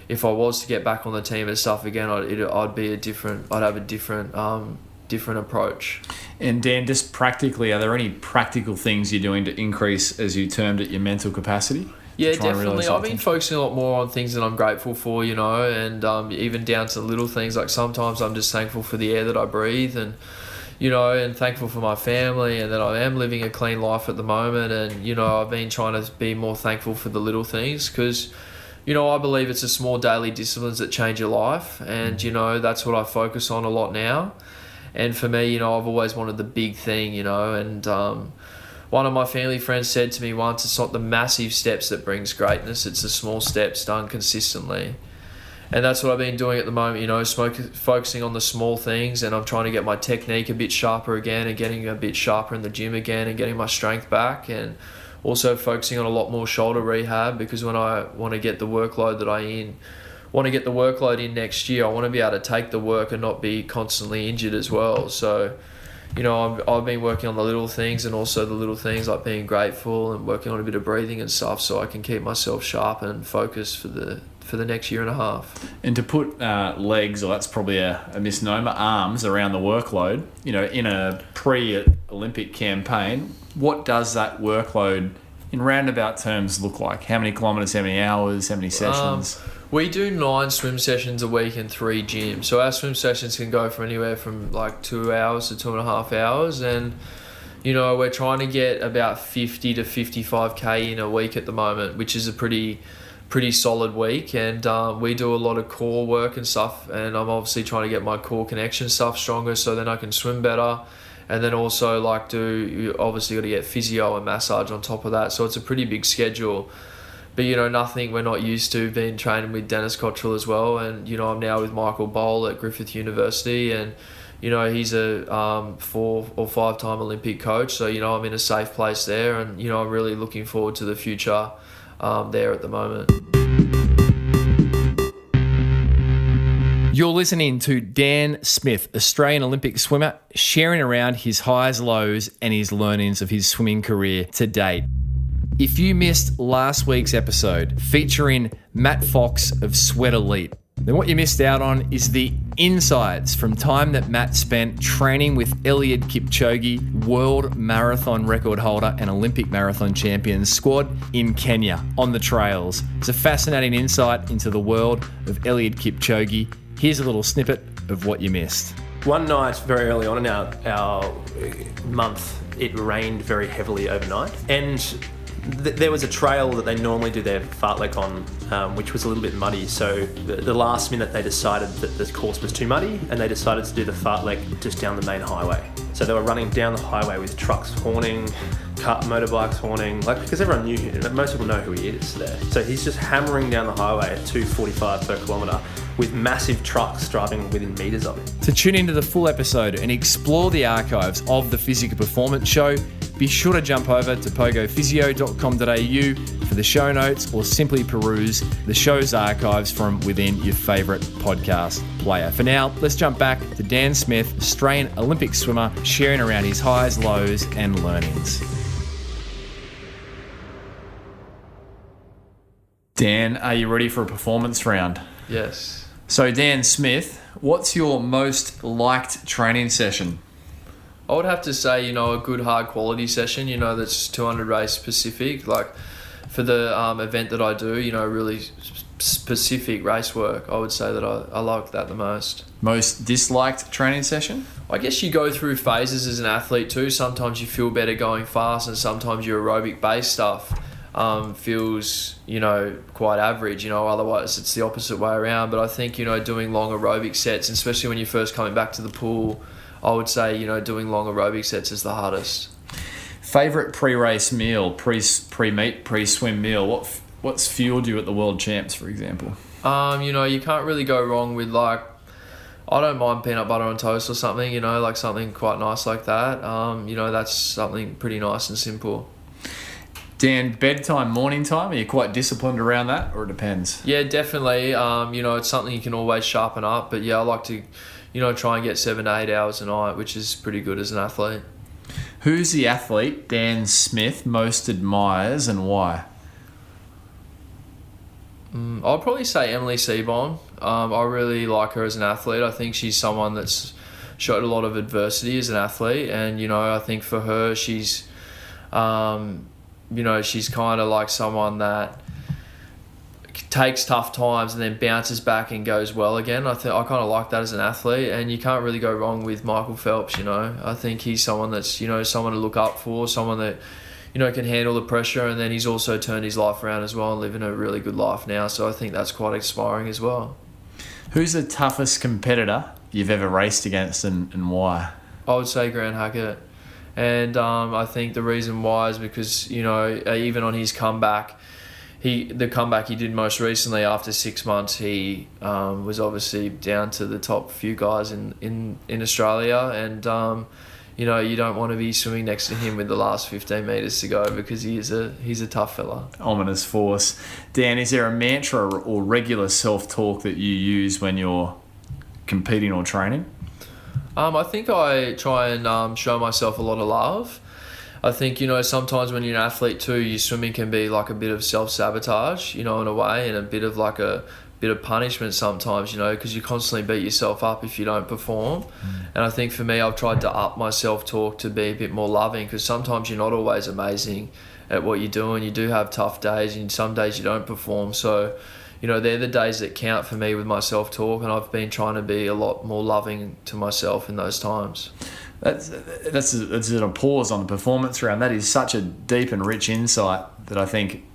if I was to get back on the team and stuff again, I'd have a different approach. And Dan, just practically, are there any practical things you're doing to increase, as you termed it, your mental capacity? Yeah, definitely. I've been focusing a lot more on things that I'm grateful for, you know, and even down to little things. Like sometimes I'm just thankful for the air that I breathe, and, you know, and thankful for my family, and that I am living a clean life at the moment. And, you know, I've been trying to be more thankful for the little things, because, you know, I believe it's the small daily disciplines that change your life. And, you know, that's what I focus on a lot now. And for me, you know, I've always wanted the big thing, you know, and one of my family friends said to me once, it's not the massive steps that brings greatness, it's the small steps done consistently. And that's what I've been doing at the moment, you know, focusing on the small things, and I'm trying to get my technique a bit sharper again, and getting a bit sharper in the gym again, and getting my strength back, and also focusing on a lot more shoulder rehab, because when I want to get the workload in next year, I want to be able to take the work and not be constantly injured as well. So, you know, I've been working on the little things, and also the little things like being grateful and working on a bit of breathing and stuff, so I can keep myself sharp and focused for the next year and a half. And to put legs, or that's probably a misnomer, arms around the workload, you know, in a pre-Olympic campaign, what does that workload in roundabout terms look like? How many kilometres, how many hours, how many sessions? We do 9 swim sessions a week in 3 gyms. So our swim sessions can go from anywhere from like 2 hours to 2.5 hours. And, you know, we're trying to get about 50 to 55K in a week at the moment, which is a pretty solid week. And we do a lot of core work and stuff. And I'm obviously trying to get my core connection stuff stronger, so then I can swim better. And then also you obviously got to get physio and massage on top of that. So it's a pretty big schedule. But, you know, nothing we're not used to, been training with Dennis Cottrell as well. And, you know, I'm now with Michael Bowl at Griffith University, and, you know, he's a 4 or 5-time Olympic coach. So, you know, I'm in a safe place there, and, you know, I'm really looking forward to the future there at the moment. You're listening to Dan Smith, Australian Olympic swimmer, sharing around his highs, lows, and his learnings of his swimming career to date. If you missed last week's episode featuring Matt Fox of Sweat Elite, then what you missed out on is the insights from time that Matt spent training with Eliud Kipchoge, world marathon record holder and Olympic marathon champion squad in Kenya on the trails. It's a fascinating insight into the world of Eliud Kipchoge. Here's a little snippet of what you missed. One night very early on in our month, it rained very heavily overnight, and there was a trail that they normally do their fartlek on, which was a little bit muddy. So the last minute they decided that the course was too muddy, and they decided to do the fartlek just down the main highway. So they were running down the highway with trucks horning, motorbikes horning, because everyone knew him. Most people know who he is there. So he's just hammering down the highway at 245 per kilometre with massive trucks driving within metres of him. To tune into the full episode and explore the archives of the Physical Performance Show, be sure to jump over to pogophysio.com.au for the show notes, or simply peruse the show's archives from within your favourite podcast player. For now, let's jump back to Dan Smith, Australian Olympic swimmer, sharing around his highs, lows and learnings. Dan, are you ready for a performance round? Yes. So Dan Smith, what's your most liked training session? I would have to say, a good hard quality session, that's 200 race specific. Like for the event that I do, really specific race work, I would say that I like that the most. Most disliked training session? I guess you go through phases as an athlete too. Sometimes you feel better going fast, and sometimes your aerobic base stuff feels, quite average. Otherwise it's the opposite way around. But I think, doing long aerobic sets, especially when you're first coming back to the pool, I would say, doing long aerobic sets is the hardest. Favourite pre-race meal, pre-meet, pre-swim meal? What's fueled you at the World Champs, for example? You can't really go wrong with I don't mind peanut butter on toast or something, like something quite nice like that. That's something pretty nice and simple. Dan, bedtime, morning time, are you quite disciplined around that, or it depends? Yeah, definitely. It's something you can always sharpen up, but yeah, I like to, try and get 7 to 8 hours a night, which is pretty good as an athlete. Who's the athlete Dan Smith most admires and why? I'd probably say Emily Seaborn. I really like her as an athlete. I think she's someone that's showed a lot of adversity as an athlete, and I think for her, she's she's kind of like someone that takes tough times and then bounces back and goes well again. I kind of like that as an athlete, and you can't really go wrong with Michael Phelps. I think he's someone that's someone to look up for, someone that can handle the pressure, and then he's also turned his life around as well and living a really good life now. So I think that's quite inspiring as well. Who's the toughest competitor you've ever raced against, and why? I would say Grant Hackett. And I think the reason why is because, even on his comeback, the comeback he did most recently after 6 months, he was obviously down to the top few guys in Australia. And, you don't want to be swimming next to him with the last 15 metres to go, because he's a tough fella. Ominous force. Dan, is there a mantra or regular self-talk that you use when you're competing or training? I think I try and show myself a lot of love. I think, sometimes when you're an athlete too, your swimming can be like a bit of self-sabotage, in a way, and a bit of like a bit of punishment sometimes, because you constantly beat yourself up if you don't perform. And I think for me, I've tried to up my self-talk to be a bit more loving, because sometimes you're not always amazing at what you're doing. You do have tough days, and some days you don't perform. So, they're the days that count for me with my self-talk, and I've been trying to be a lot more loving to myself in those times. That's a pause on the performance round. That is such a deep and rich insight that I think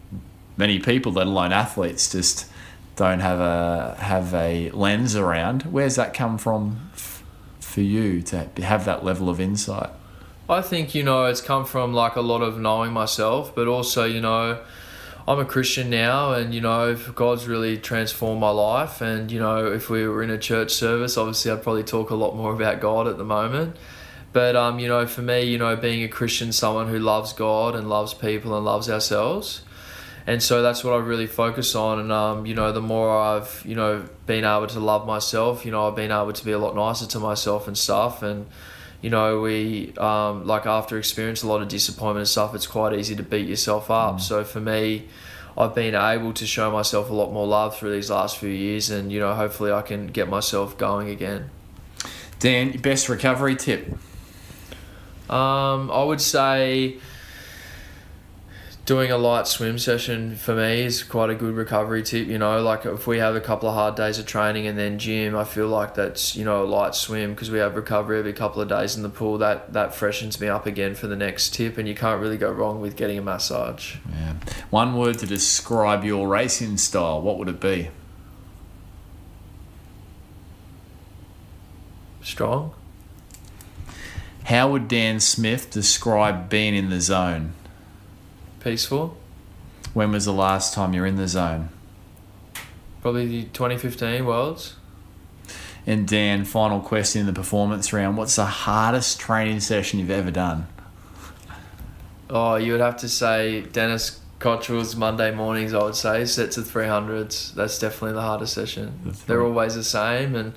many people, let alone athletes, just don't have a lens around. Where's that come from for you to have that level of insight? I think, it's come from like a lot of knowing myself, but also, I'm a Christian now, and God's really transformed my life. And if we were in a church service, obviously I'd probably talk a lot more about God at the moment. But for me, being a Christian, someone who loves God and loves people and loves ourselves, and so that's what I really focus on. And the more I've been able to love myself, I've been able to be a lot nicer to myself and stuff. And we after experiencing a lot of disappointment and stuff, it's quite easy to beat yourself up. So for me, I've been able to show myself a lot more love through these last few years, and hopefully I can get myself going again. Dan, your best recovery tip? I would say Doing a light swim session for me is quite a good recovery tip. Like if we have a couple of hard days of training and then gym, I feel like that's, a light swim, because we have recovery every couple of days in the pool. That freshens me up again for the next tip, and you can't really go wrong with getting a massage. Yeah. One word to describe your racing style, what would it be? Strong. How would Dan Smith describe being in the zone? Peaceful. When was the last time you were in the zone? Probably the 2015 Worlds. And Dan, final question in the performance round. What's the hardest training session you've ever done? Oh, you would have to say Dennis Cottrell's Monday mornings, I would say. Sets of 300s. That's definitely the hardest session. They're always the same, and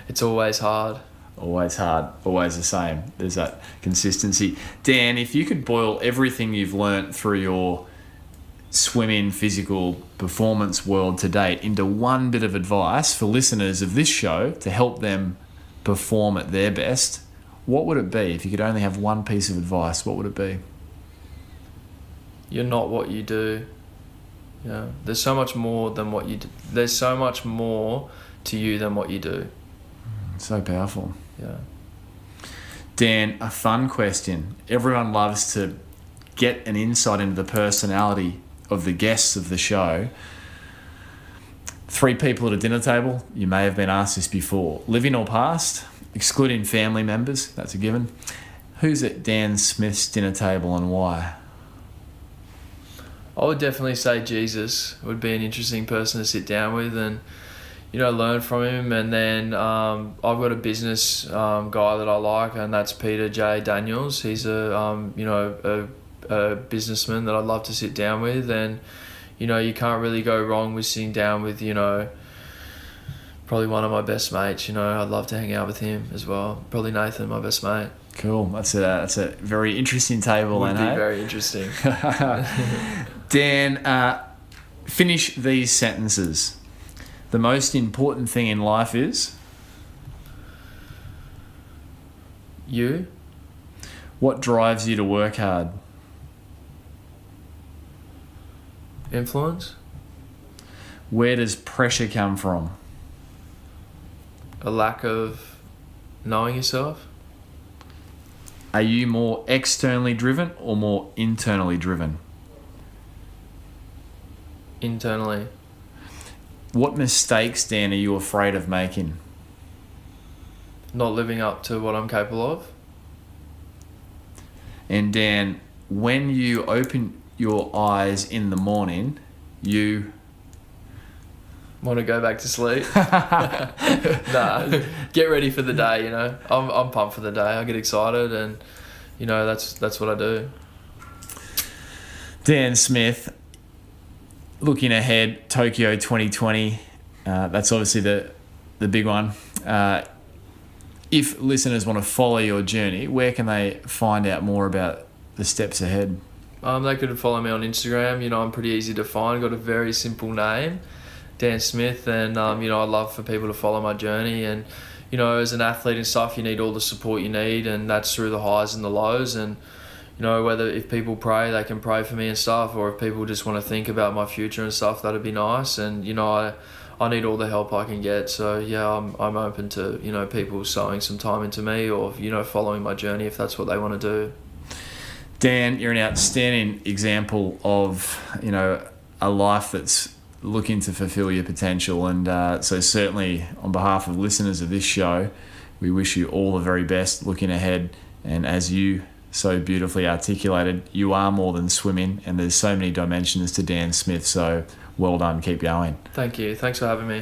it's always hard. Always hard, always the same. There's that consistency. Dan, if you could boil everything you've learnt through your swimming physical performance world to date into one bit of advice for listeners of this show to help them perform at their best, what would it be? If you could only have one piece of advice, what would it be? You're not what you do. Yeah. There's so much more than what you do. There's so much more to you than what you do. So powerful. Yeah. Dan, a fun question. Everyone loves to get an insight into the personality of the guests of the show. 3 people at a dinner table. You may have been asked this before. Living or past, excluding family members, that's a given. Who's at Dan Smith's dinner table and why? I would definitely say Jesus would be an interesting person to sit down with and, learn from him. And then I've got a business guy that I like, and that's Peter J. Daniels. He's a businessman that I'd love to sit down with. And, you can't really go wrong with sitting down with, probably one of my best mates. I'd love to hang out with him as well. Probably Nathan, my best mate. Cool. That's a very interesting table. Would be very interesting. Dan, finish these sentences. The most important thing in life is? You. What drives you to work hard? Influence. Where does pressure come from? A lack of knowing yourself. Are you more externally driven or more internally driven? Internally. What mistakes, Dan, are you afraid of making? Not living up to what I'm capable of. And Dan, when you open your eyes in the morning, you... Want to go back to sleep? Nah, get ready for the day, I'm pumped for the day. I get excited, and, that's what I do. Dan Smith, looking ahead, Tokyo 2020, that's obviously the big one. If listeners want to follow your journey, where can they find out more about the steps ahead? They could follow me on Instagram. I'm pretty easy to find. Got a very simple name, Dan Smith, and I'd love for people to follow my journey. And as an athlete and stuff, you need all the support you need, and that's through the highs and the lows. And whether if people pray, they can pray for me and stuff, or if people just want to think about my future and stuff, that'd be nice. And I need all the help I can get. So yeah, I'm open to people sowing some time into me, or following my journey if that's what they want to do. Dan, you're an outstanding example of a life that's looking to fulfill your potential, and so certainly on behalf of listeners of this show, we wish you all the very best looking ahead. And as you so beautifully articulated, you are more than swimming, and there's so many dimensions to Dan Smith, so well done, keep going. Thank you, thanks for having me.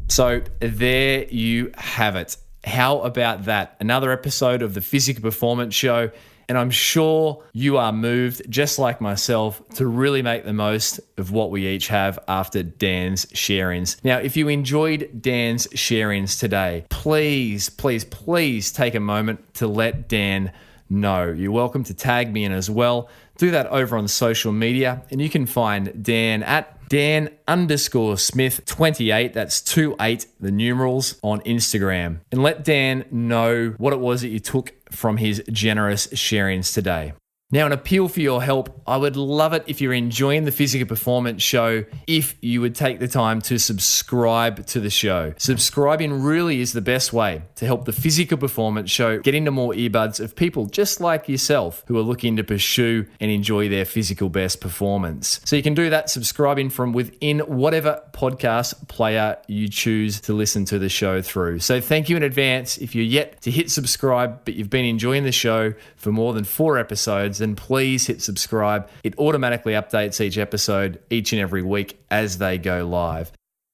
So there you have it. How about that? Another episode of the Physical Performance Show. And I'm sure you are moved, just like myself, to really make the most of what we each have after Dan's sharings. Now, if you enjoyed Dan's sharings today, please, please, please take a moment to let Dan know. You're welcome to tag me in as well. Do that over on social media, and you can find Dan at Dan_Smith28, that's 28, the numerals, on Instagram. And let Dan know what it was that you took from his generous sharings today. Now, an appeal for your help. I would love it if you're enjoying the Physical Performance Show, if you would take the time to subscribe to the show. Subscribing really is the best way to help the Physical Performance Show get into more earbuds of people just like yourself who are looking to pursue and enjoy their physical best performance. So you can do that subscribing from within whatever podcast player you choose to listen to the show through. So thank you in advance. If you're yet to hit subscribe, but you've been enjoying the show for more than 4 episodes, then please hit subscribe. It automatically updates each episode each and every week as they go live.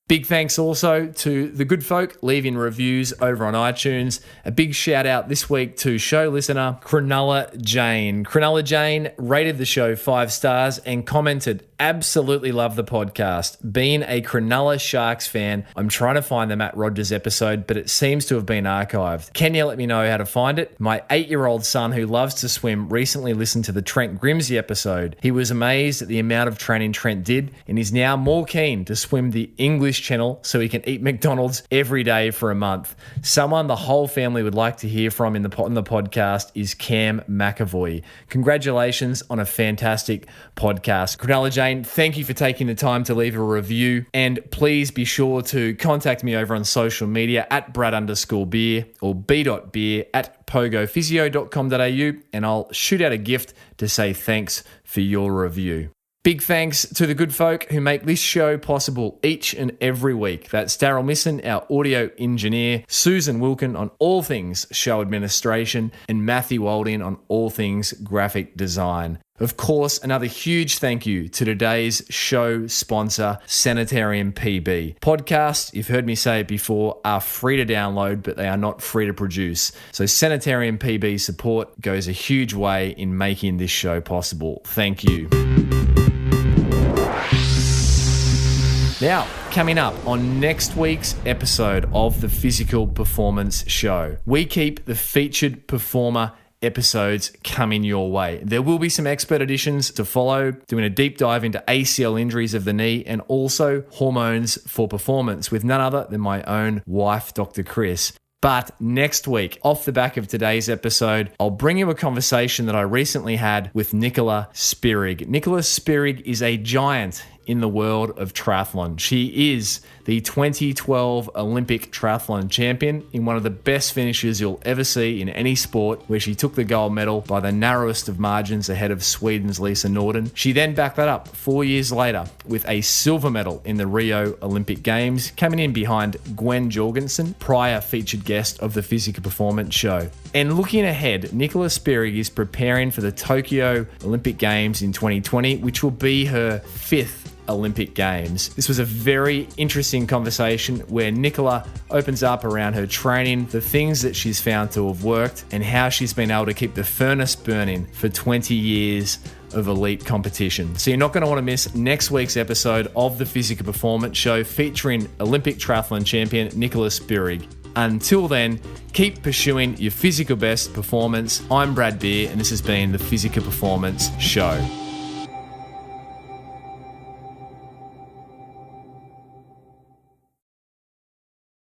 Big thanks also to the good folk leaving reviews over on iTunes. A big shout out this week to show listener Cronulla Jane. Cronulla Jane rated the show 5 stars and commented, "Absolutely love the podcast. Being a Cronulla Sharks fan, I'm trying to find the Matt Rogers episode, but it seems to have been archived. Can you let me know how to find it? My 8-year-old son who loves to swim recently listened to the Trent Grimsey episode. He was amazed at the amount of training Trent did and is now more keen to swim the English Channel so he can eat McDonald's every day for a month. Someone the whole family would like to hear from on the podcast is Cam McAvoy. Congratulations on a fantastic podcast." Cronulla Jane, thank you for taking the time to leave a review, and please be sure to contact me over on social media at Brad_beer or b.beer at pogophysio.com.au, and I'll shoot out a gift to say thanks for your review. Big thanks to the good folk who make this show possible each and every week. That's Daryl Misson, our audio engineer, Susan Wilkin on all things show administration, and Matthew Walding on all things graphic design. Of course, another huge thank you to today's show sponsor, Sanitarium PB. Podcasts, you've heard me say it before, are free to download, but they are not free to produce. So Sanitarium PB support goes a huge way in making this show possible. Thank you. Now, coming up on next week's episode of the Physical Performance Show, we keep the featured performer episodes coming your way. There will be some expert editions to follow, doing a deep dive into ACL injuries of the knee and also hormones for performance with none other than my own wife, Dr. Chris. But next week, off the back of today's episode, I'll bring you a conversation that I recently had with Nicola Spirig. Nicola Spirig is a giant in the world of triathlon. She is the 2012 Olympic triathlon champion in one of the best finishes you'll ever see in any sport, where she took the gold medal by the narrowest of margins ahead of Sweden's Lisa Norden. She then backed that up 4 years later with a silver medal in the Rio Olympic Games, coming in behind Gwen Jorgensen, prior featured guest of the Physical Performance Show. And looking ahead, Nicola Spirig is preparing for the Tokyo Olympic Games in 2020, which will be her 5th Olympic Games. This was a very interesting conversation where Nicola opens up around her training, the things that she's found to have worked, and how she's been able to keep the furnace burning for 20 years of elite competition. So you're not going to want to miss next week's episode of the Physical Performance Show featuring Olympic triathlon champion Nicola Spirig. Until then, keep pursuing your physical best performance. I'm Brad Beer, and this has been the Physical Performance Show.